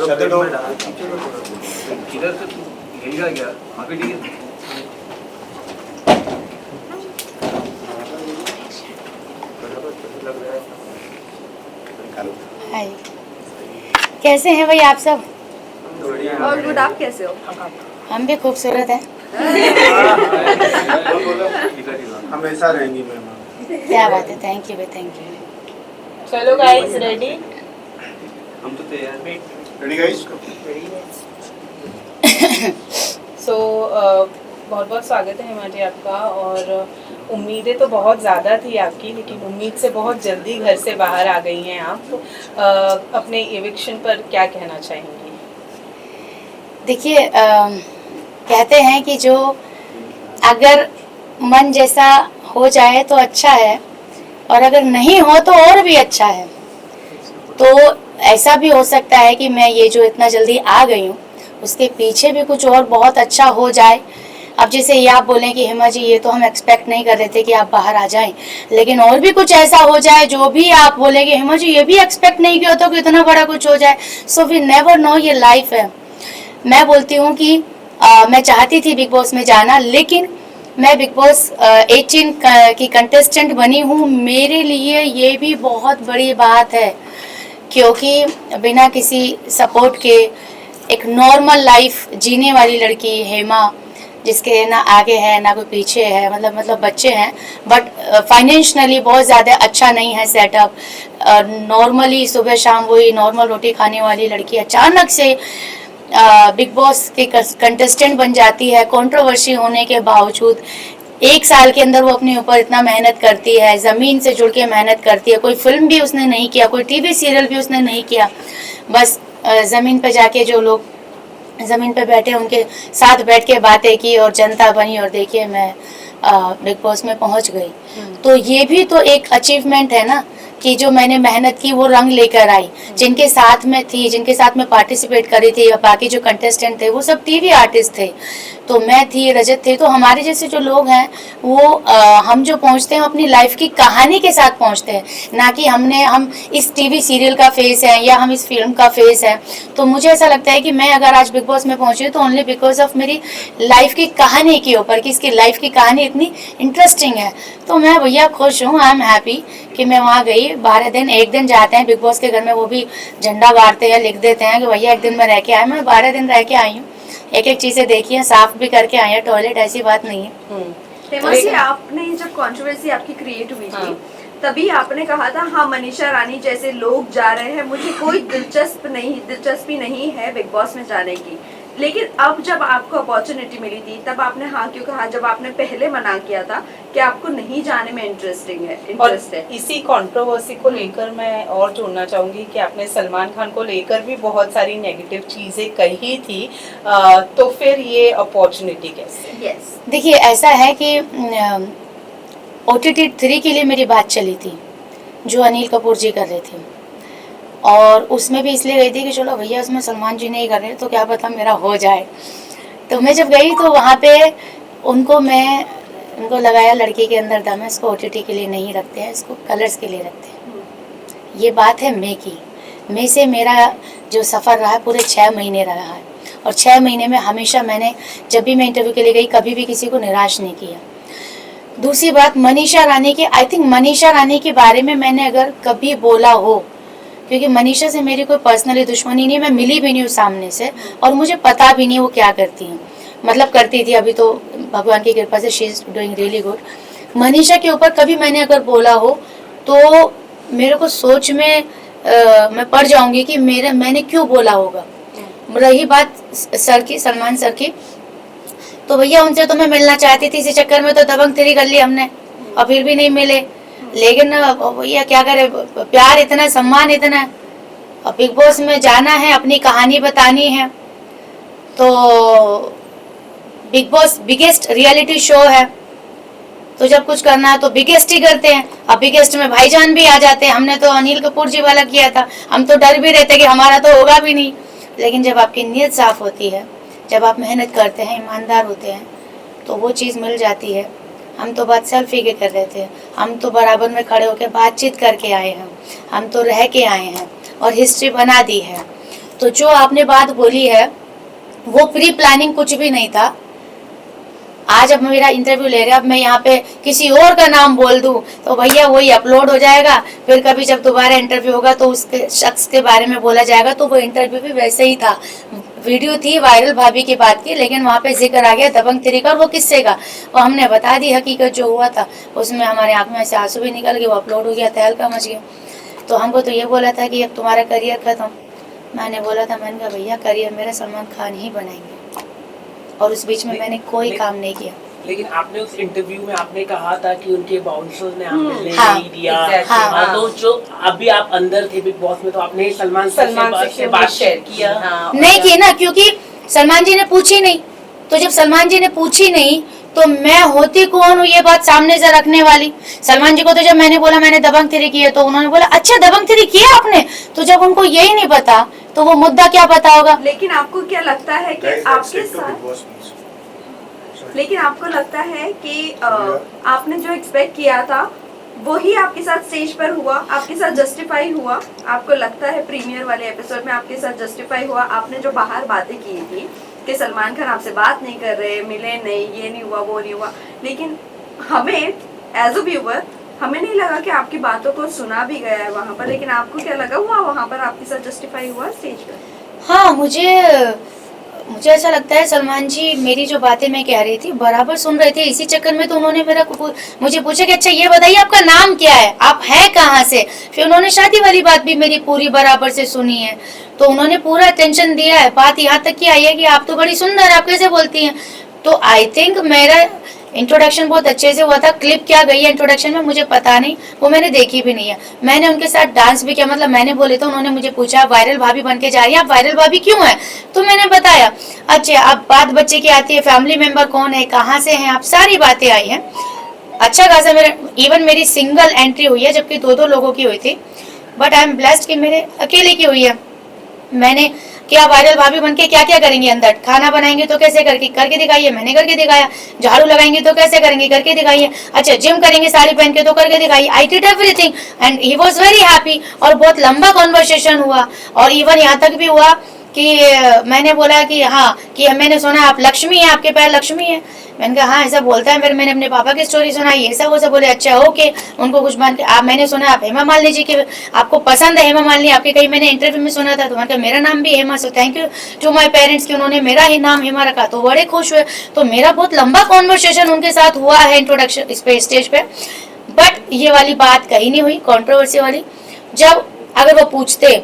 किधर से तू हिलेगा क्या? अभी ठीक है। हाय, कैसे हैं भाई आप सब? और गुड, आप कैसे हो? हम भी खूबसूरत हैं। हमेशा रहेंगी मैम। क्या बात है, थैंक यू भाई, थैंक यू। चलो गाइस, रेडी? हम तो तैयार। Ready guys? सो बहुत बहुत स्वागत है हेमा जी आपका। और उम्मीदें तो बहुत ज़्यादा थी आपकी, लेकिन उम्मीद से बहुत जल्दी घर से बाहर आ गई हैं आप। तो अपने एविक्शन पर क्या कहना चाहेंगी? देखिए, कहते हैं कि जो अगर मन जैसा हो जाए तो अच्छा है, और अगर नहीं हो तो और भी अच्छा है। तो ऐसा भी हो सकता है कि मैं ये जो इतना जल्दी आ गई हूँ उसके पीछे भी कुछ और बहुत अच्छा हो जाए। अब जैसे ये आप बोलें कि हेमा जी ये तो हम एक्सपेक्ट नहीं कर रहे थे कि आप बाहर आ जाएं, लेकिन और भी कुछ ऐसा हो जाए जो भी आप बोलेंगे हेमा जी ये भी एक्सपेक्ट नहीं किया तो कि इतना बड़ा कुछ हो जाए। सो वी नेवर नो, ये लाइफ है। मैं बोलती हूँ कि मैं चाहती थी बिग बॉस में जाना, लेकिन मैं बिग बॉस 18 की कंटेस्टेंट बनी हूँ। मेरे लिए ये भी बहुत बड़ी बात है, क्योंकि बिना किसी सपोर्ट के एक नॉर्मल लाइफ जीने वाली लड़की हेमा, जिसके ना आगे है ना कोई पीछे है, मतलब बच्चे हैं बट फाइनेंशियली बहुत ज़्यादा अच्छा नहीं है सेटअप। नॉर्मली सुबह शाम वही नॉर्मल रोटी खाने वाली लड़की अचानक से बिग बॉस के कंटेस्टेंट बन जाती है। कंट्रोवर्सी होने के बावजूद 1 साल के अंदर वो अपने ऊपर इतना मेहनत करती है, ज़मीन से जुड़ के मेहनत करती है। कोई फिल्म भी उसने नहीं किया, कोई टीवी सीरियल भी उसने नहीं किया, बस ज़मीन पे जाके जो लोग ज़मीन पे बैठे उनके साथ बैठ के बातें की और जनता बनी, और देखिए मैं बिग बॉस में पहुंच गई। तो ये भी तो एक अचीवमेंट है ना, कि जो मैंने मेहनत की वो रंग लेकर आई। जिनके साथ में थी, जिनके साथ में पार्टिसिपेट करी थी, या बाकी जो कंटेस्टेंट थे वो सब टीवी आर्टिस्ट थे, तो मैं थी, रजत थे। तो हमारे जैसे जो लोग हैं वो हम जो पहुंचते हैं अपनी लाइफ की कहानी के साथ पहुंचते हैं, ना कि हम इस टीवी सीरियल का फेस है या हम इस फिल्म का फेस है। तो मुझे ऐसा लगता है कि मैं अगर आज बिग बॉस में पहुंची तो ओनली बिकॉज ऑफ मेरी लाइफ की कहानी के ऊपर, कि इसकी लाइफ की कहानी इतनी इंटरेस्टिंग है। तो मैं भैया खुश हूँ, आई एम हैप्पी कि मैं वहाँ गई। 12 दिन, एक दिन जाते हैं बिग बॉस के घर में, वो भी झंडा गाड़ते हैं, लिख देते हैं कि भैया एक दिन में रह के आए। मैं 12 दिन रह के आई हूँ, एक एक चीज़ें देखी हैं, साफ भी करके आई हैं टॉयलेट, ऐसी बात नहीं है। हेमा जी, आपने जब कंट्रोवर्सी आपकी क्रिएट हुई थी तभी आपने कहा था हाँ मनीषा रानी जैसे लोग जा रहे हैं, मुझे कोई दिलचस्पी नहीं है बिग बॉस में जाने की। लेकिन अब जब आपको अपॉर्चुनिटी मिली थी तब आपने हाँ क्यों कहा, जब आपने पहले मना किया था कि आपको नहीं जाने में इंटरेस्ट है। इसी कंट्रोवर्सी को लेकर मैं और जोड़ना चाहूंगी कि आपने सलमान खान को लेकर भी बहुत सारी नेगेटिव चीजें कही थी, तो फिर ये अपॉर्चुनिटी कैसे? यस, देखिए ऐसा है कि OTT 3 के लिए मेरी बात चली थी जो अनिल कपूर जी कर रहे थे, और उसमें भी इसलिए गई थी कि चलो भैया उसमें सलमान जी नहीं कर रहे तो क्या पता मेरा हो जाए। तो मैं जब गई तो वहाँ पे उनको लगाया लड़की के अंदर दम है, इसको OTT के लिए नहीं रखते हैं, इसको कलर्स के लिए रखते हैं। ये बात है मई से मेरा जो सफ़र रहा है पूरे 6 महीने रहा है, और 6 महीने में हमेशा मैंने जब भी मैं इंटरव्यू के लिए गई कभी भी किसी को निराश नहीं किया। दूसरी बात मनीषा रानी की, आई थिंक मनीषा रानी के बारे में मैंने अगर कभी बोला हो, क्योंकि मनीषा से मेरी कोई पर्सनली दुश्मनी नहीं है, मैं मिली भी नहीं हूँ सामने से, और मुझे पता भी नहीं वो क्या करती हैं, मतलब करती थी, अभी तो भगवान की कृपा से she is doing really good. Manisha के ऊपर कभी मैंने अगर बोला हो तो मेरे को सोच में मैं पड़ जाऊंगी कि मैंने क्यों बोला होगा। रही बात सर की, सलमान सर की, तो भैया उनसे तो मैं मिलना चाहती थी, इसी चक्कर में तो दबंग 3 कर ली हमने और फिर भी नहीं मिले। लेकिन भैया क्या करे, प्यार इतना, सम्मान इतना, और बिग बॉस में जाना है, अपनी कहानी बतानी है। तो big boss biggest reality show है, तो जब कुछ करना है तो बिगेस्ट ही करते हैं। अब बिगेस्ट में भाईजान भी आ जाते हैं, हमने तो अनिल कपूर जी वाला किया था, हम तो डर भी रहते कि हमारा तो होगा भी नहीं। लेकिन जब आपकी नीयत साफ होती है, जब आप मेहनत करते हैं, ईमानदार होते हैं, तो वो चीज़ मिल जाती है। हम तो बात सेल्फी के कर रहे थे, हम तो बराबर में खड़े होकर बातचीत करके आए हैं, हम तो रह के आए हैं और हिस्ट्री बना दी है। तो जो आपने बात बोली है वो प्री प्लानिंग कुछ भी नहीं था। आज अब मेरा इंटरव्यू ले रहे हैं, अब मैं यहाँ पे किसी और का नाम बोल दूं तो भैया वही अपलोड हो जाएगा, फिर कभी जब दोबारा इंटरव्यू होगा तो उसके शख्स के बारे में बोला जाएगा। तो वो इंटरव्यू भी वैसे ही था, वीडियो थी वायरल भाभी की बात की, लेकिन वहाँ पे जिक्र आ गया दबंग 3 का, वो किस्से का, और हमने बता दी हकीकत जो हुआ था। उसमें हमारे आँख में से आंसू भी निकल गए, वो अपलोड हो गया, तहलका मच गया। तो हमको तो ये बोला था कि अब तुम्हारा करियर खत्म। मैंने बोला था, मैंने कहा भैया करियर मेरा सलमान खान ही बनाएंगे, और उस बीच में मैंने कोई काम नहीं किया। लेकिन आपने उस इंटरव्यू में आपने कहा था कि उनके बाउंसर्स ने आपको मिलने हाँ, नहीं दिया। हाँ। तो जो अभी आप अंदर थे बिग बॉस में, तो आपने सलमान से बात शेयर किया? नहीं की ना, क्योंकि सलमान जी ने पूछी नहीं। तो जब सलमान जी ने पूछी नहीं तो मैं होती कौन हूँ ये बात सामने से रखने वाली। सलमान जी को तो जब मैंने बोला मैंने दबंग 3 किया, तो उन्होंने बोला अच्छा दबंग 3 किया आपने। तो जब उनको यही नहीं पता तो वो मुद्दा क्या पता होगा। लेकिन आपको क्या लगता है कि आपके साथ, लेकिन आपको लगता है कि आपने जो एक्सपेक्ट किया था वही आपके साथ स्टेज पर हुआ, आपके साथ जस्टिफाई हुआ? आपको लगता है प्रीमियर वाले एपिसोड में आपके साथ जस्टिफाई हुआ? आपने जो बाहर बातें की थी कि सलमान खान आपसे बात नहीं कर रहे, मिले नहीं, ये नहीं हुआ, वो नहीं हुआ, लेकिन हमें एज अ व्यूअर हमें नहीं लगा कि आपकी बातों को सुना भी गया है वहाँ पर। लेकिन आपको क्या लगा हुआ वहाँ पर आपके साथ जस्टिफाई हुआ स्टेज पर? हाँ, मुझे ऐसा लगता है सलमान जी मेरी जो बातें मैं कह रही थी बराबर सुन रहे थे। इसी चक्कर में तो उन्होंने मुझे पूछा कि अच्छा ये बताइए आपका नाम क्या है, आप हैं कहाँ से। फिर उन्होंने शादी वाली बात भी मेरी पूरी बराबर से सुनी है, तो उन्होंने पूरा अटेंशन दिया है। बात यहाँ तक की आई है कि आप तो बड़ी सुंदर, आप कैसे बोलती हैं। तो आई थिंक मेरा इंट्रोडक्शन बहुत अच्छे से हुआ था। क्लिप क्या गई है इंट्रोडक्शन में मुझे पता नहीं, वो मैंने देखी भी नहीं है। मैंने उनके साथ डांस भी किया, मतलब मैंने बोले तो उन्होंने मुझे पूछा वायरल भाभी बन के जा रही है, आप वायरल भाभी क्यों है। तो मैंने बताया अच्छा अब बात बच्चे की आती है, फैमिली मेंबर कौन है, कहाँ से हैं आप, सारी बातें आई हैं। अच्छा खासा मेरे इवन मेरी सिंगल एंट्री हुई है, जबकि 2-2 लोगों की हुई थी, बट आई एम ब्लेस्ड कि मेरे अकेले की हुई है। मैंने क्या वायरल भाभी बन के क्या क्या करेंगे, अंदर खाना बनाएंगे तो कैसे करके दिखाइए, मैंने करके दिखाया। झाड़ू लगाएंगे तो कैसे करेंगे, करके दिखाइए। अच्छा जिम करेंगे साड़ी पहन के तो करके दिखाइए। I did everything and he was very happy. और बहुत लंबा कॉन्वर्सेशन हुआ, और इवन यहाँ तक भी हुआ कि मैंने बोला कि हाँ कि मैंने सुना आप लक्ष्मी है, आपके पैर लक्ष्मी है। मैंने कहा हाँ ऐसा बोलता है। फिर मैंने अपने पापा की स्टोरी सुनाई, ये सब वो सब बोले अच्छा ओके उनको कुछ मान के आप, मैंने सुना आप हेमा मालिनी जी के आपको पसंद है, हेमा मालिनी आपके कहीं मैंने इंटरव्यू में सुना था, तो मैंने कहा मेरा नाम भी Hema, so thank you to my parents कि उन्होंने मेरा ही नाम हेमा रखा, तो बड़े खुश हुए। तो मेरा बहुत लंबा कॉन्वर्सेशन उनके साथ हुआ है इंट्रोडक्शन स्टेज पे, बट ये वाली बात कहीं नहीं हुई कॉन्ट्रोवर्सी वाली। जब अगर वो पूछते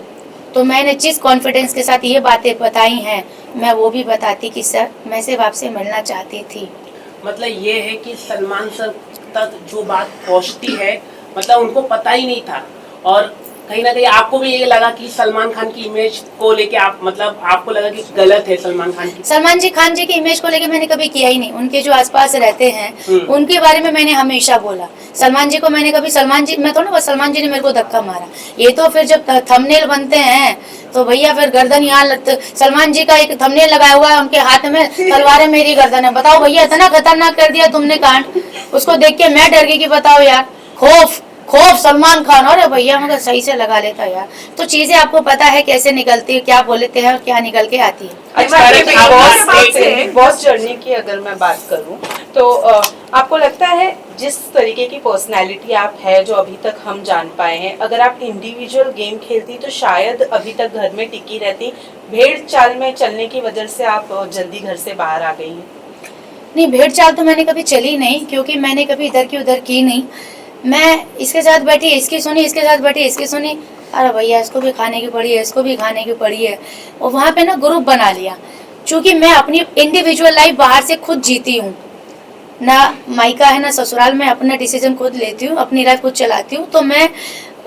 तो मैंने जिस कॉन्फिडेंस के साथ ये बातें बताई हैं मैं वो भी बताती कि सर मैं सिर्फ आपसे मिलना चाहती थी। मतलब ये है कि सलमान सर तक जो बात पहुंचती है मतलब उनको पता ही नहीं था, और कहीं ना कहीं आपको भी ये लगा कि सलमान खान की इमेज को लेके आप मतलब आपको लगा कि गलत है सलमान खान की। सलमान जी खान जी की इमेज को लेके मैंने कभी किया ही नहीं। उनके जो आसपास रहते हैं उनके बारे में मैंने हमेशा बोला। सलमान जी को मैंने कभी सलमान जी मैं तो ना बस सलमान जी ने मेरे को धक्का मारा। ये तो फिर जब थंबनेल बनते हैं तो भैया फिर गर्दन यहाँ सलमान जी का एक थंबनेल लगाया हुआ है, उनके हाथ में तलवार है, मेरी गर्दन है। बताओ भैया इतना खतरनाक कर दिया तुमने कांड, उसको देख के मैं डर गई कि बताओ यार खौफ सलमान खान। और भैया मगर सही से लगा लेता यार। तो चीजें आपको पता है कैसे निकलती है, क्या बोलते हैं और क्या निकल के आती है। बिग बॉस जर्नी की अगर मैं बात करूं तो आपको लगता है जिस तरीके की पर्सनैलिटी आप है जो अभी तक हम जान पाए हैं, अगर आप इंडिविजुअल गेम खेलती तो शायद अभी तक घर में टिकी रहती, भेड़ चाल में चलने की वजह से आप जल्दी घर से बाहर आ गई हैं? नहीं, भेड़ चाल तो मैंने कभी चली नहीं, क्योंकि मैंने कभी इधर की उधर की नहीं। मैं इसके साथ बैठी इसकी सुनी, इसके साथ बैठी इसकी सुनी, अरे भैया इसको भी खाने की पड़ी है, इसको भी खाने की पड़ी है। और वहाँ पे ना ग्रुप बना लिया। चूँकि मैं अपनी इंडिविजुअल लाइफ बाहर से खुद जीती हूँ, ना मायका है ना ससुराल, में अपना डिसीजन खुद लेती हूँ, अपनी लाइफ खुद चलाती हूँ। तो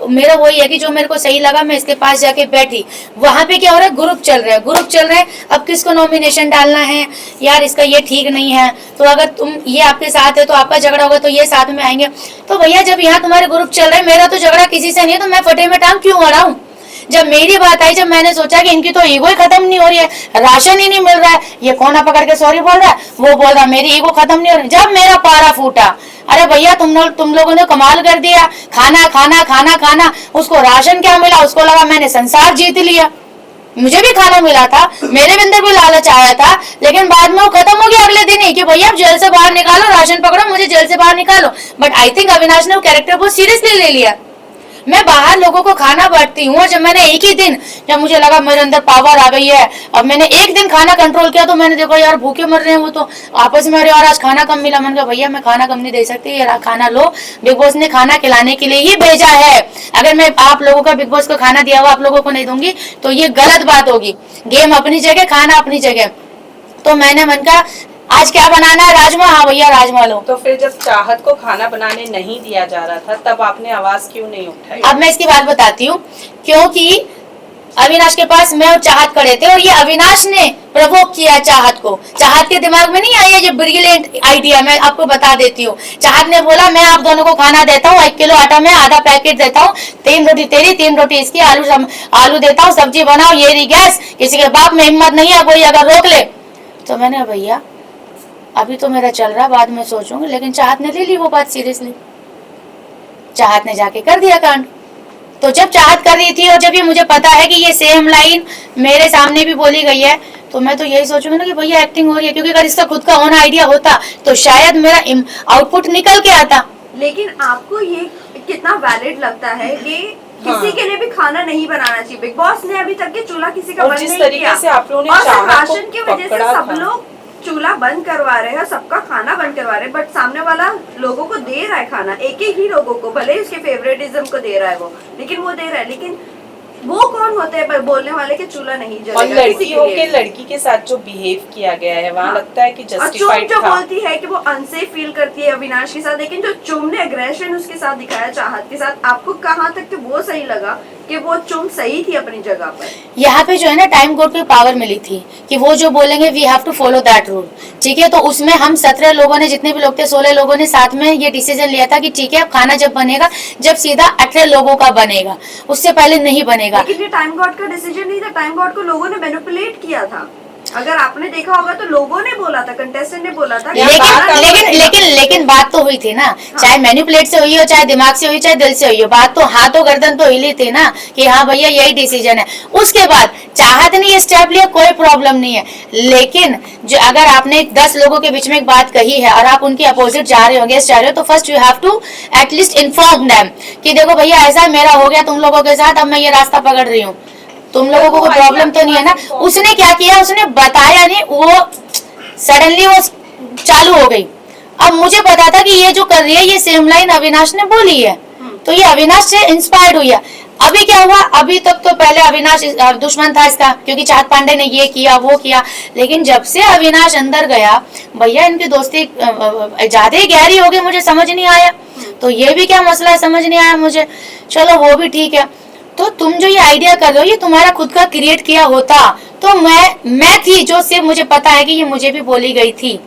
मेरा वही है कि जो मेरे को सही लगा मैं इसके पास जाके बैठी। वहाँ पे क्या हो रहा है, ग्रुप चल रहे हैं। अब किसको नॉमिनेशन डालना है, यार इसका ये ठीक नहीं है, तो अगर तुम ये आपके साथ है तो आपका झगड़ा होगा तो ये साथ में आएंगे। तो भैया जब यहाँ तुम्हारे ग्रुप चल रहे हैं, मेरा तो झगड़ा किसी से नहीं है, तो मैं फटे में टांग क्यों अड़ाऊं। जब मेरी बात आई, जब मैंने सोचा कि इनकी तो ईगो ही खत्म नहीं हो रही है, राशन ही नहीं मिल रहा है, ये कोना पकड़ के सॉरी बोल रहा है, वो बोल रहा मेरी ईगो खत्म नहीं हो रही, जब मेरा पारा फूटा, अरे भैया तुम लोगों ने कमाल कर दिया, खाना खाना खाना खाना, उसको राशन क्या मिला, उसको लगा मैंने संसार जीत लिया। मुझे भी खाना मिला था, मेरे भी अंदर भी लालच आया था, लेकिन बाद में वो खत्म हो गया अगले दिन ही कि भैया आप जेल से बाहर निकालो, राशन पकड़ो, मुझे जेल से बाहर निकालो। बट आई थिंक अविनाश ने वो कैरेक्टर बहुत सीरियसली ले लिया। मैं बाहर लोगों को खाना बांटती हूँ, जब मैंने एक ही दिन, जब मुझे लगा मेरे अंदर पावर आ गई है, अब मैंने एक दिन खाना कंट्रोल किया, तो मैंने देखा यार भूखे मर रहे हैं वो तो आपस में, अरे यार आज खाना कम मिला। मैंने कहा भैया मैं खाना कम नहीं दे सकती, यार खाना लो, बिग बॉस ने खाना खिलाने के लिए ही भेजा है। अगर मैं आप लोगों का बिग बॉस को खाना दिया हुआ आप लोगों को नहीं दूंगी तो ये गलत बात होगी। गेम अपनी जगह, खाना अपनी जगह। तो मैंने मन का आज क्या बनाना है, राजमा, हाँ भैया राजमा लो। तो फिर जब चाहत को खाना बनाने नहीं दिया जा रहा था तब आपने आवाज क्यों नहीं उठाई? अब मैं इसकी बात बताती हूँ, क्योंकि अविनाश के पास मैं और चाहत खड़े थे और ये अविनाश ने प्रवोक किया चाहत को। चाहत के दिमाग में नहीं आया ये ब्रिलियंट आइडिया, मैं आपको बता देती हूँ। चाहत ने बोला मैं आप दोनों को खाना देता हूँ, 1 किलो आटा में आधा पैकेट देता हूँ, 3 रोटी तेरी 3 रोटी इसकी, आलू देता हूँ, सब्जी बनाओ, ये रही गैस, किसी के बाप में हिम्मत नहीं है कोई अगर रोक ले। तो मैंने भैया अभी तो मेरा चल रहा, बाद में सोचूंगी, लेकिन चाहत ने ले ली वो बात सीरियसली। चाहत ने जाके कर दिया कांड। तो जब चाहत कर रही थी और जब ये मुझे पता है कि ये सेम लाइन मेरे सामने भी बोली गई है, तो मैं तो यही सोचूंगी ना कि भैया एक्टिंग हो रही है, क्योंकि अगर इसका खुद का ओन आइडिया होता तो शायद मेरा आउटपुट निकल के आता। लेकिन आपको ये कितना वैलिड लगता है कि किसी के लिए भी खाना नहीं बनाना चाहिए? बिग बॉस ने अभी तक के चूल्हा किसी का और बंद जिस नहीं तरीके किया, से आप लोगों ने और सिर्फ चाहत को राशन की वजह से पकड़ा सब था। लोग चूल्हा बंद करवा रहे हैं, सबका खाना बंद करवा रहे हैं, बट सामने वाला लोगों को दे रहा है खाना, एक ही लोगों को, भले ही उसके फेवरेटिज्म को दे रहा है वो, लेकिन वो दे रहा है। लेकिन वो कौन होते हैं बोलने वाले कि चूल्हा नहीं जलेगा? और किसी लड़कियों लिए के भी। लड़की के साथ जो बिहेव किया गया है वहाँ हाँ। लगता है कि और चुम जस्टिफाइड जो था। बोलती है कि वो अनसेफ फील करती है अविनाश के साथ, लेकिन जो चुम ने एग्रेशन उसके साथ दिखाया चाहत के साथ, आपको कहाँ तक कि वो सही लगा कि वो चुम सही थी अपनी जगह पर? यहाँ पे जो है ना टाइम कोड की पावर मिली थी कि वो जो बोलेंगे we have to follow that rule, ठीक है। तो उसमें हम 17 लोगों ने, जितने भी लोग थे 16 लोगों ने साथ में ये डिसीजन लिया था कि ठीक है अब खाना जब बनेगा जब सीधा 18 लोगों का बनेगा, उससे पहले नहीं बनेगा। लेकिन ये टाइम गॉड का डिसीजन नहीं था, टाइम गॉड को लोगों ने मैनिपुलेट किया था। अगर आपने देखा होगा तो लोगों ने बोला था, कंटेस्टेंट ने बोला था। लेकिन बात तो हुई थी ना, चाहे मैनिपुलेट से हुई हो, चाहे दिमाग से हुई, चाहे दिल से हुई हो, बात तो हाथों गर्दन तो हिली थी ना कि हाँ भैया यही डिसीजन है। उसके बाद चाहत ने ये स्टेप लिया, कोई प्रॉब्लम नहीं है। लेकिन जो अगर आपने 10 लोगों के बीच में एक बात कही है और आप उनकी अपोजिट जा रहे हो, अगेंस्ट जा रहे हो, तो first you have to at least inform them कि देखो भैया ऐसा मेरा हो गया तुम लोगों के साथ, अब मैं ये रास्ता पकड़ रही हूँ, तुम लोगों को कोई प्रॉब्लम तो नहीं है ना। उसने क्या किया, उसने बताया नहीं, वो सडनली वो चालू हो गई। अब मुझे पता था कि ये जो कर रही है ये सेम लाइन अविनाश ने बोली है, तो ये अविनाश से इंस्पायर्ड हुई है। अभी क्या हुआ, अभी तक तो पहले अविनाश दुश्मन था इसका, क्योंकि चाहत पांडे ने ये किया वो किया, लेकिन जब से अविनाश अंदर गया भैया इनकी दोस्ती ज्यादा ही गहरी हो गई, मुझे समझ नहीं आया। तो ये भी क्या मसला है समझ नहीं आया मुझे, चलो वो भी ठीक है। तो तुम जो ये आइडिया कर रहे हो ये तुम्हारा खुद का क्रिएट किया होता तो मैं थी जो सिर्फ मुझे पता है कि ये मुझे भी बोली गई थी,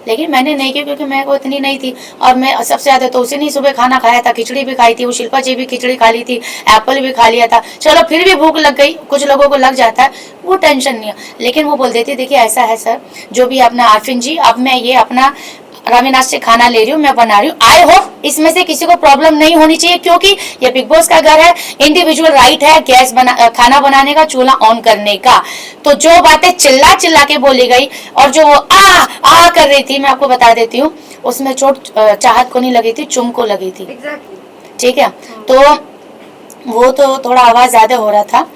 लेकिन मैंने नहीं किया क्योंकि मैं को इतनी नहीं थी। और मैं सबसे ज्यादा तो उसे नहीं सुबह खाना खाया था, खिचड़ी भी खाई थी, वो शिल्पा जी भी खिचड़ी खा ली थी, एप्पल भी खा लिया था, चलो फिर भी भूख लग गई, कुछ लोगों को लग जाता है, वो टेंशन नहीं है। लेकिन वो बोल देती देखिए ऐसा है सर, जो भी अपना आरफिन जी, अब मैं ये अपना अविनाश से खाना ले रही हूँ, मैं बना रही हूँ, आई होप इसमें से किसी को प्रॉब्लम नहीं होनी चाहिए, क्योंकि ये बिग बॉस का घर है, इंडिविजुअल राइट है गैस खाना बनाने का, चूल्हा ऑन करने का। तो जो बातें चिल्ला चिल्ला के बोली गई और जो आ कर रही थी, मैं आपको बता देती हूँ, उसमें चोट चाहत को नहीं लगी थी, चुम को लगी थी। ठीक है, तो वो तो थोड़ा आवाज ज्यादा हो रहा था।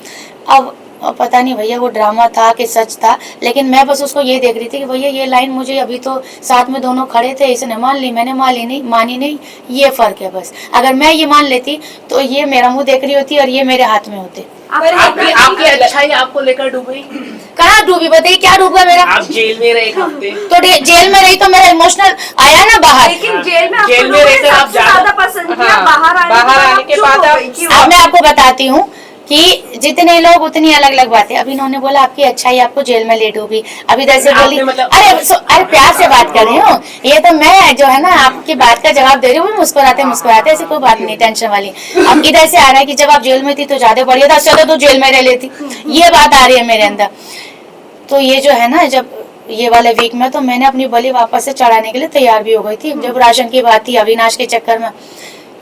अब पता नहीं भैया वो ड्रामा था कि सच था, लेकिन मैं बस उसको ये देख रही थी कि भैया ये लाइन मुझे, अभी तो साथ में दोनों खड़े थे, इसने मान ली, मैंने मानी नहीं, ये फर्क है बस। अगर मैं ये मान लेती तो ये मेरा मुंह देख रही होती और ये मेरे हाथ में होते। आपकी अच्छाई आपको लेकर डूबी? कहाँ डूबी बताइए, क्या डूबा मेरा? आप जेल में रहे एक हफ्ते, तो जेल में रही तो मेरा इमोशनल आया ना बाहर। लेकिन जेल में जेल में रहकर आप ज्यादा पसंद किया, हाँ, बाहर आने के बाद अब मैं आपको बताती हूँ कि जितने लोग उतनी अलग अलग बातें। अभी इन्होंने बोला आपकी अच्छाई आपको जेल में ले डूबी, अभी इधर से बोली अरे प्यार से बात कर रही हूँ, ये तो मैं जो है ना आपकी बात का जवाब दे रही हूँ, मुस्कुराते ऐसी कोई बात नहीं टेंशन वाली। अब इधर से आ रहा है कि जब आप जेल में थी तो ज्यादा बढ़िया था, चलो तो जेल में रह लेती, ये बात आ रही है मेरे अंदर। तो ये जो है ना, जब ये वाले वीक में तो मैंने अपनी बलि वापस से चढ़ाने के लिए तैयार भी हो गई थी। जब राशन की बात थी अविनाश के चक्कर में,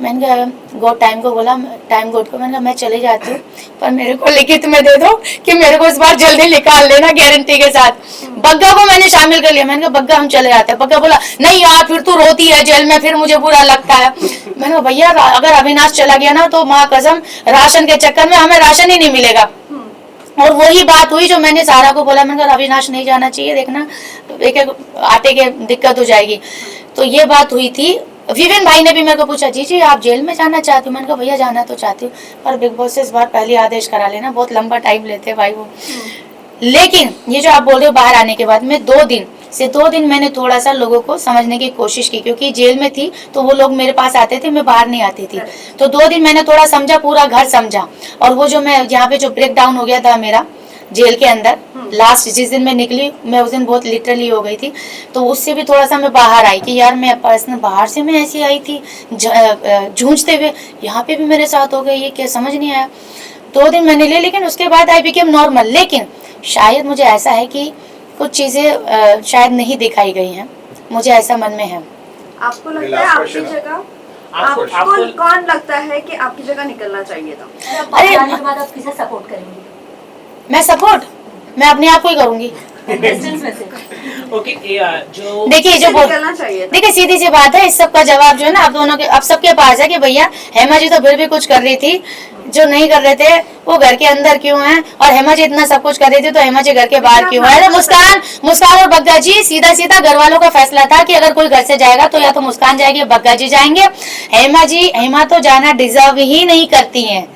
मैंने कहा गॉड टाइम को बोला, टाइम गॉड को, मैंने कहा मैं चले जाती हूँ पर मेरे को लिखित में दे दो कि मेरे को इस बार जल्दी निकाल लेना गारंटी के साथ। बग्गा को मैंने शामिल कर लिया, मैंने कहा बग्गा हम चले जाते हैं। बग्गा बोला नहीं यार फिर तू रोती है जेल में, फिर मुझे बुरा लगता है। मैंने कहा भैया अगर अविनाश चला गया ना तो माँ कसम राशन के चक्कर में हमें राशन ही नहीं मिलेगा। और वही बात हुई जो मैंने सारा को बोला, मैंने कहा अविनाश नहीं जाना चाहिए, देखना एक एक आटे के दिक्कत हो जाएगी। तो ये बात हुई थी। विवेन भाई ने भी मेरे को पूछा जी आप जेल में जाना चाहती हो? मैंने कहा भैया जाना तो चाहती हूँ पर बिग बॉस से इस बार पहले आदेश करा लेना, बहुत लंबा टाइम लेते भाई वो। लेकिन ये जो आप बोल रहे हो बाहर आने के बाद में 2 दिन मैंने थोड़ा सा लोगों को समझने की कोशिश की, क्योंकि जेल में थी तो वो लोग मेरे पास आते थे, मैं बाहर नहीं आती थी। तो 2 दिन मैंने थोड़ा समझा, पूरा घर समझा। और वो जो मैं यहाँ पे जो ब्रेक डाउन हो गया था मेरा जेल के अंदर, लास्ट जिस दिन मैं निकली मैं उस दिन बहुत लिटरली हो गई थी। तो उससे भी थोड़ा सा मैं बाहर आई कि यार मैं पर्सनल बाहर से मैं ऐसी आई थी जूझते हुए, यहाँ पे भी मेरे साथ हो गया, ये क्या समझ नहीं आया। 2 दिन मैंने लिए, लेकिन उसके बाद आई बिकेम नॉर्मल। लेकिन शायद मुझे ऐसा है कि कुछ चीजें शायद नहीं दिखाई गई हैं, मुझे ऐसा मन में है। आपको लगता है आपकी जगह आपको कौन लगता है कि आपकी जगह निकलना चाहिए था? अरे जाने के बाद आप किसे सपोर्ट करेंगे? मैं सपोर्ट मैं अपने आप को ही करूंगी। डिस्टेंस में से ओके जो देखिए जो निकलना चाहिए था। देखिए सीधी सी बात है, इस सब का जवाब जो है ना आप दोनों के आप सबके पास है कि भैया हेमा जी तो फिर भी कुछ कर रही थी, जो नहीं कर रहे थे वो घर के अंदर क्यों हैं, और हेमा जी इतना सब कुछ कर रही थी तो हेमा जी घर के बाहर क्यों है। मुस्कान और बग्गा जी सीधा घर वालों का फैसला था कि अगर कोई घर से जाएगा तो या तो मुस्कान जाएगी या बग्गा जी जाएंगे। हेमा तो जाना डिजर्व ही नहीं करती है,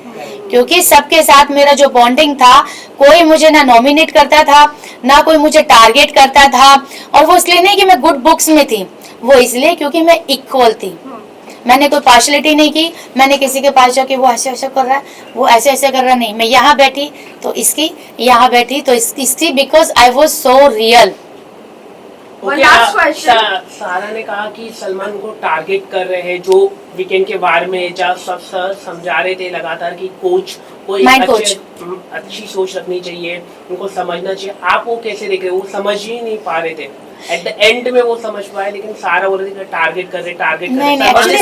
क्योंकि सबके साथ मेरा जो बॉन्डिंग था, कोई मुझे ना नॉमिनेट करता था ना कोई मुझे टारगेट करता था। और वो इसलिए नहीं कि मैं गुड बुक्स में थी, वो इसलिए क्योंकि मैं इक्वल थी। मैंने कोई पार्शलिटी नहीं की, मैंने किसी के पास जाके वो ऐसे ऐसे कर रहा है वो ऐसे ऐसे कर रहा नहीं, मैं यहाँ बैठी तो इसकी, यहाँ बैठी तो इसकी, because I was so real. सारा ने कहा कि सलमान को टारगेट कर रहे हैं, जो वीकेंड के बारे में जब सब सर समझा रहे थे लगातार कि कोच कोई अच्छी सोच रखनी चाहिए, उनको समझना चाहिए। आप वो कैसे देख रहे हो? वो समझ ही नहीं पा रहे थे, एट द एंड में वो समझ पाए, लेकिन सारा बोल रहे थे टारगेट कर रहे नहीं, एक्चुअली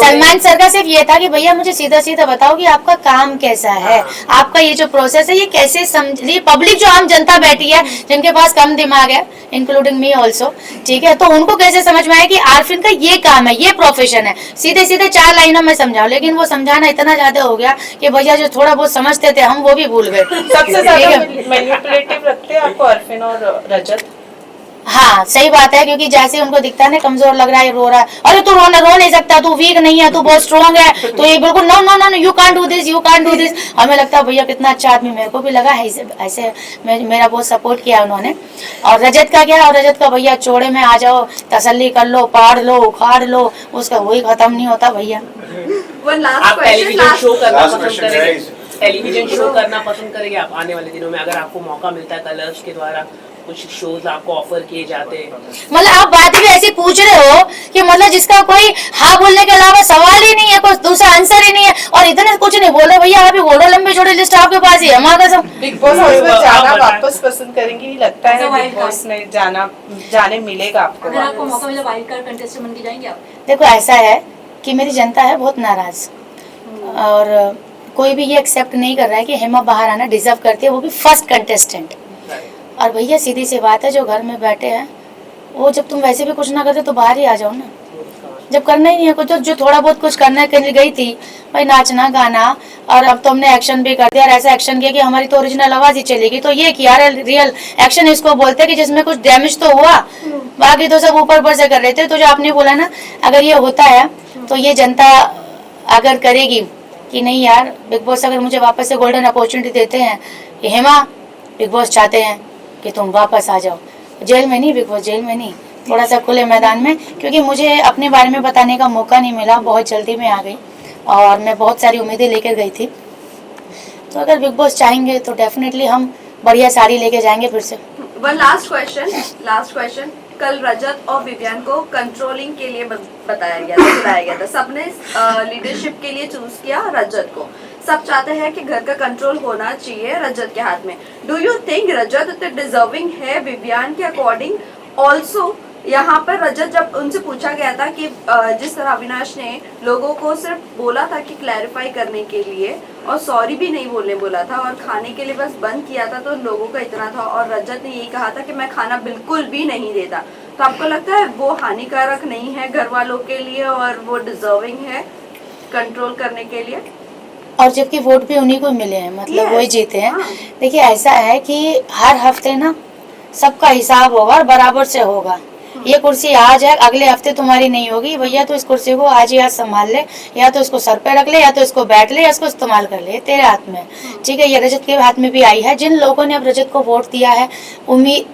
सलमान सर का सिर्फ ये था कि भैया मुझे सीधा बताओ कि आपका काम कैसा है, आपका ये जो प्रोसेस है ये कैसे समझ, पब्लिक जो आम जनता बैठी है जिनके पास कम दिमाग है, इंक्लूडिंग मी ऑल्सो, ठीक है, तो उनको कैसे समझ में आए कि आरफिन का ये काम है, ये प्रोफेशन है। सीधे 4 लाइनों में समझाओ, लेकिन वो समझाना इतना ज्यादा हो गया कि भैया जो थोड़ा बहुत समझते थे हम वो भी भूल गए। सबसे ज्यादा मैनिपुलेटिव लगते हैं आपको अरफिन और रजत? हाँ सही बात है, क्योंकि जैसे उनको दिखता है ना कमजोर लग रहा है, रो रहा है, अरे तू रो नहीं सकता, तू वीक नहीं है, तू बहुत स्ट्रॉन्ग है, तो ये बिल्कुल no you can't do this, you can't do this. हमें लगता है भैया कितना अच्छा आदमी, मेरे को भी लगा है ऐसे मेरा बहुत सपोर्ट किया उन्होंने। और रजत का क्या, और रजत का भैया चौड़े में आ जाओ, तसल्ली कर लो, पाड़ लो, उखाड़ लो, उसका वही खत्म नहीं होता भैया। टेलीविजन शो करना पसंद करेंगे आप आने वाले दिनों में, अगर आपको मौका मिलता है कलर्स के द्वारा कुछ शोज आपको ऑफर किए जाते हैं? मतलब आप बात भी ऐसी पूछ रहे हो कि मतलब जिसका कोई हाँ बोलने के अलावा सवाल ही नहीं है, कोई दूसरा आंसर ही नहीं है, और इतने कुछ नहीं बोल रहे भैया, अभी बोलो लंबी छोटी लिस्ट आपके पास ही है। हमारा सब बिग बॉस हाउस में जाना वापस पसंद करेंगी? लगता है बिग बॉस में जाने मिलेगा आपको? अगर आपको मौका मिला वाइल्ड कार्ड कंटेस्टेंट बन के जाएंगे आप? देखो ऐसा है कि मेरी जनता है बहुत नाराज, और कोई भी ये एक्सेप्ट नहीं कर रहा है कि हेमा बाहर आना डिजर्व करती है, वो भी फर्स्ट कंटेस्टेंट। और भैया सीधी सी बात है, जो घर में बैठे हैं वो जब तुम वैसे भी कुछ ना करते तो बाहर ही आ जाओ ना, जब करना ही नहीं है कुछ, जो थोड़ा बहुत कुछ करने के लिए गई थी भाई, नाचना गाना, और अब तो हमने एक्शन भी कर दिया, और ऐसा एक्शन किया कि हमारी तो ओरिजिनल आवाज ही चलेगी, तो ये किया रियल एक्शन इसको बोलते हैं कि जिसमें कुछ डैमेज तो हुआ, बाकी तो सब ऊपर से कर रहे थे। तो जो आपने बोला ना, अगर ये होता है तो ये जनता अगर करेगी कि नहीं यार बिग बॉस अगर मुझे वापस से गोल्डन अपॉर्चुनिटी देते हैं कि हेमा बिग बॉस चाहते हैं कि तुम वापस आ जाओ, जेल में नहीं, बिग बॉस जेल में नहीं, थोड़ा सा खुले मैदान में, क्योंकि मुझे अपने बारे में बताने का मौका नहीं मिला, बहुत जल्दी में आ गई और मैं बहुत सारी उम्मीदें लेकर गई थी। तो अगर बिग बॉस चाहेंगे तो डेफिनेटली हम बढ़िया साड़ी लेके जाएंगे फिर से। वन लास्ट क्वेश्चन, कल रजत और विवियन को कंट्रोलिंग के लिए बुलाया गया था, सबने लीडरशिप के लिए चूज किया रजत को। सब चाहते हैं कि घर का कंट्रोल होना चाहिए रजत के हाथ में। डू यू थिंक रजत इतने डिजर्विंग है विवियन के अकॉर्डिंग? ऑल्सो यहाँ पर रजत जब उनसे पूछा गया था कि जिस तरह अविनाश ने लोगों को सिर्फ बोला था कि क्लैरिफाई करने के लिए और सॉरी भी नहीं बोलने बोला था और खाने के लिए बस बंद किया था, तो लोगों का इतना था, और रजत ने यही कहा था कि मैं खाना बिल्कुल भी नहीं देता। तो आपको लगता है वो हानिकारक नहीं है घर वालों के लिए और वो डिजर्विंग है कंट्रोल करने के लिए? और जबकि वोट भी उन्हीं को मिले हैं, मतलब Yes, वही जीते हैं। हाँ। देखिए ऐसा है कि हर हफ्ते ना सबका हिसाब होगा और बराबर से होगा। ये कुर्सी आज है, अगले हफ्ते तुम्हारी नहीं होगी भैया, तो इस कुर्सी को आज ही आज संभाल ले, या तो इसको सर पे रख ले, या तो इसको बैठ ले, या इसको इस्तेमाल कर ले, तेरे हाथ में। ठीक है, ये रजत के हाथ में भी आई है। जिन लोगों ने अब रजत को वोट दिया है, उम्मीद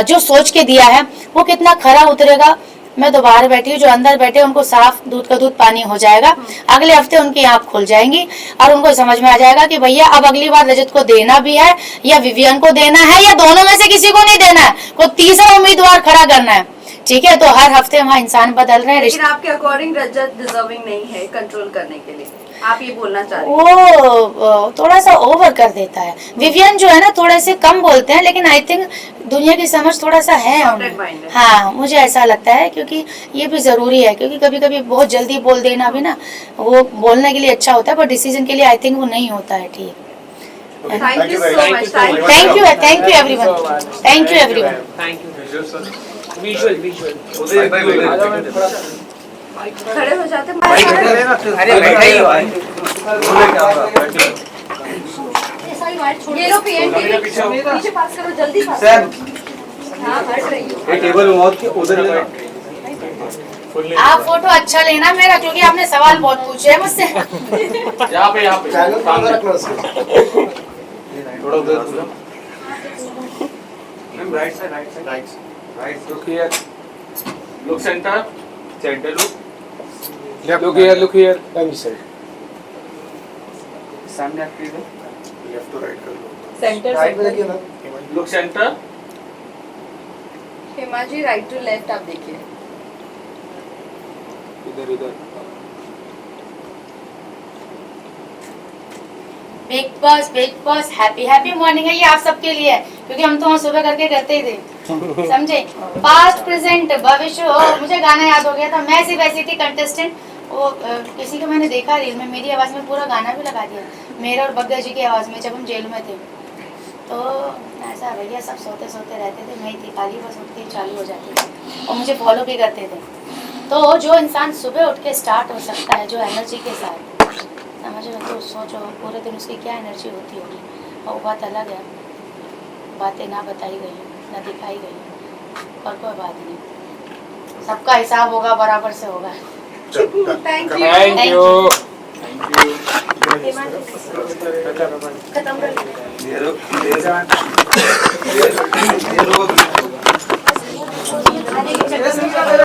जो सोच के दिया है वो कितना खरा उतरेगा। मैं तो बाहर बैठी हूँ, जो अंदर बैठे उनको साफ दूध का दूध पानी हो जाएगा। अगले हफ्ते उनकी आँख खुल जाएंगी और उनको समझ में आ जाएगा कि भैया अब अगली बार रजत को देना भी है या विवियन को देना है, या दोनों में से किसी को नहीं देना है, कोई तीसरा उम्मीदवार खड़ा करना है। ठीक है, तो हर हफ्ते वहाँ इंसान बदल रहे हैं। लेकिन आपके अकॉर्डिंग रजत डिजर्विंग नहीं है कंट्रोल करने के लिए, आप ये बोलना चाह रहे हैं? वो थोड़ा सा ओवर कर देता है। विवियन जो है ना थोड़े से कम बोलते हैं, लेकिन आई थिंक दुनिया की समझ थोड़ा सा है Sorted उनमें। mind है। हाँ, मुझे ऐसा लगता है, क्योंकि ये भी जरूरी है, क्योंकि कभी कभी बहुत जल्दी बोल देना भी ना वो बोलने के लिए अच्छा होता है, पर डिसीजन के लिए आई थिंक वो नहीं होता है ठीक। Thank you very so much. Much. Thank you everyone, thank you everyone. Thank you visual खड़े हो जाते अरे बैठा ही हो भाई। बोले क्या हुआ? ये सारी वाइट छोड़ ये लो पीएनटी पीछे पास करो, जल्दी पास सर करो। हाँ, हट रही हो। ये टेबल मौत के उधर लेना। आप फोटो अच्छा लेना मेरा, क्योंकि आपने सवाल बहुत पूछे हैं मुझसे। यहाँ पे थोड़ा उधर ma'am, right side right look here, look centre look here सामने आपके इधर लेफ्ट टू राइट कर लो। सेंटर राइट में देखिए ना, look center. Hema ji right to left आप देखिए। इधर बिग बॉस हैप्पी मॉर्निंग है, ये आप सबके लिए है, क्योंकि हम तो वहाँ सुबह करके करते ही थे। समझे? पास्ट प्रेजेंट भविष्य। मुझे गाना याद हो गया था, मैं सिर्फ ऐसी थी कंटेस्टेंट, वो किसी को मैंने देखा रील में, मेरी आवाज़ में पूरा गाना भी लगा दिया, मेरे और बग्गा जी की आवाज़ में, जब हम जेल में थे। तो ऐसा भैया सब सोते सोते रहते थे, मैं ही थी खाली, बस उठती चालू हो जाती थी और मुझे फॉलो भी करते थे। तो जो इंसान सुबह उठ के स्टार्ट हो सकता है जो एनर्जी के साथ, समझ रहे हो, तो सोचो पूरे दिन उसकी क्या एनर्जी होती होगी। और वो बात अलग है, बातें ना बताई गई ना दिखाई गई, और कोई बात नहीं, सबका हिसाब होगा, बराबर से होगा। Thank you. Thank you. खत्म कर ये लोग